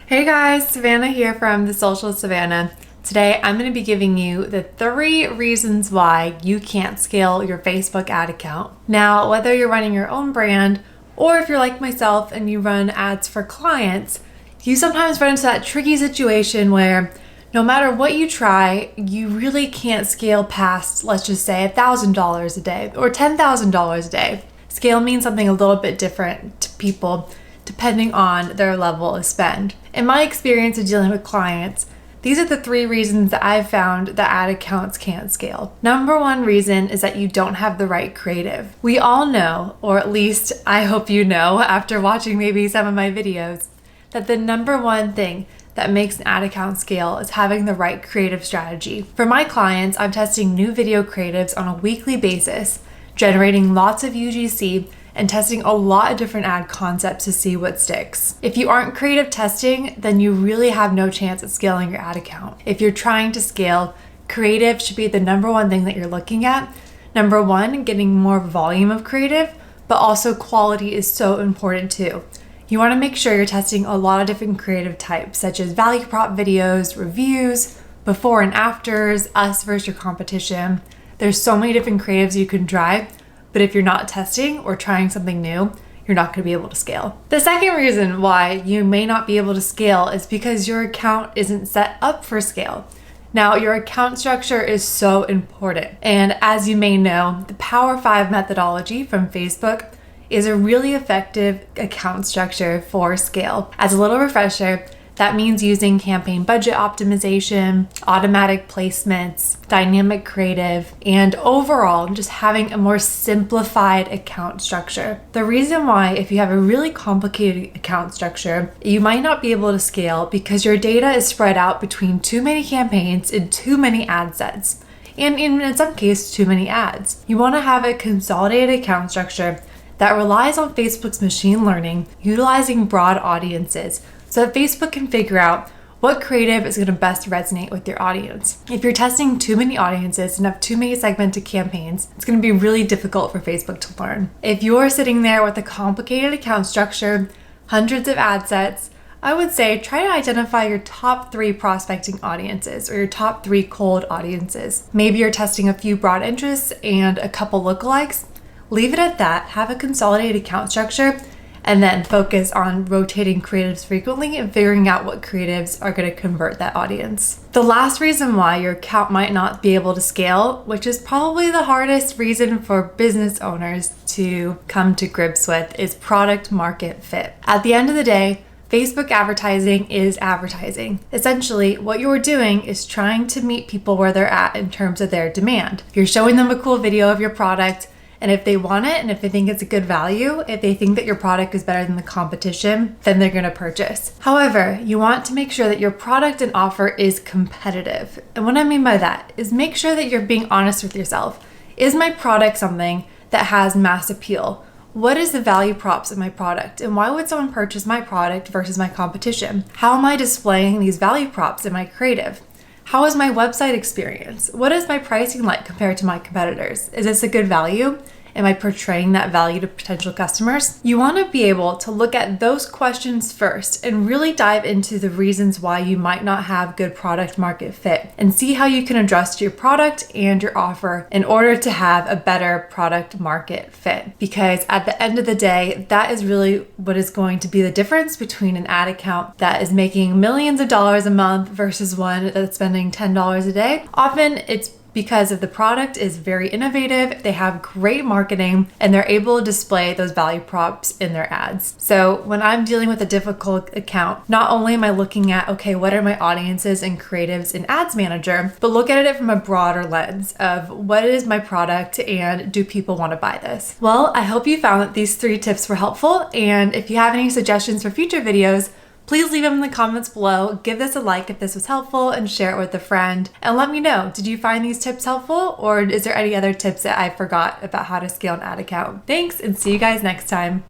Hey guys, Savannah here from The Social Savannah. Today I'm going to be giving you the 3 reasons why you can't scale your Facebook ad account. Now, whether you're running your own brand or if you're like myself and you run ads for clients, you sometimes run into that tricky situation where no matter what you try, you really can't scale past, let's just say, $1,000 a day or $10,000 a day. Scale means something a little bit different to people depending on their level of spend. In my experience of dealing with clients, these are the 3 reasons that I've found that ad accounts can't scale. Number 1 reason is that you don't have the right creative. We all know, or at least I hope you know after watching maybe some of my videos, that the number 1 thing that makes an ad account scale is having the right creative strategy. For my clients, I'm testing new video creatives on a weekly basis, generating lots of UGC, and testing a lot of different ad concepts to see what sticks. If you aren't creative testing, then you really have no chance at scaling your ad account. If you're trying to scale, creative should be the number 1 thing that you're looking at. Number 1, getting more volume of creative, but also quality is so important too. You want to make sure you're testing a lot of different creative types, such as value prop videos, reviews, before and afters, us versus your competition. There's so many different creatives you can try. But if you're not testing or trying something new, you're not going to be able to scale. The second reason why you may not be able to scale is because your account isn't set up for scale. Now, your account structure is so important. And as you may know, the Power 5 methodology from Facebook is a really effective account structure for scale. As a little refresher, that means using campaign budget optimization, automatic placements, dynamic creative, and overall just having a more simplified account structure. The reason why, if you have a really complicated account structure, you might not be able to scale because your data is spread out between too many campaigns and too many ad sets, and in some cases, too many ads. You want to have a consolidated account structure that relies on Facebook's machine learning, utilizing broad audiences, so that Facebook can figure out what creative is going to best resonate with your audience. If you're testing too many audiences and have too many segmented campaigns, it's going to be really difficult for Facebook to learn. If you're sitting there with a complicated account structure, hundreds of ad sets, I would say try to identify your top 3 prospecting audiences or your top 3 cold audiences. Maybe you're testing a few broad interests and a couple lookalikes. Leave it at that, have a consolidated account structure, and then focus on rotating creatives frequently and figuring out what creatives are going to convert that audience. The last reason why your account might not be able to scale, which is probably the hardest reason for business owners to come to grips with, is product market fit. At the end of the day, Facebook advertising is advertising. Essentially, what you're doing is trying to meet people where they're at in terms of their demand. You're showing them a cool video of your product, and if they want it, and if they think it's a good value, if they think that your product is better than the competition, then they're going to purchase. However, you want to make sure that your product and offer is competitive. And what I mean by that is make sure that you're being honest with yourself. Is my product something that has mass appeal? What is the value props of my product? And why would someone purchase my product versus my competition? How am I displaying these value props in my creative? How is my website experience? What is my pricing like compared to my competitors? Is this a good value? Am I portraying that value to potential customers? You want to be able to look at those questions first and really dive into the reasons why you might not have good product market fit and see how you can adjust your product and your offer in order to have a better product market fit. Because at the end of the day, that is really what is going to be the difference between an ad account that is making millions of dollars a month versus one that's spending $10 a day. Often it's because of the product is very innovative, they have great marketing, and they're able to display those value props in their ads. So when I'm dealing with a difficult account, not only am I looking at, okay, what are my audiences and creatives in Ads Manager, but look at it from a broader lens of what is my product and do people want to buy this? Well, I hope you found that these 3 tips were helpful, and if you have any suggestions for future videos, please leave them in the comments below. Give this a like if this was helpful and share it with a friend. And let me know, did you find these tips helpful, or is there any other tips that I forgot about how to scale an ad account? Thanks, and see you guys next time.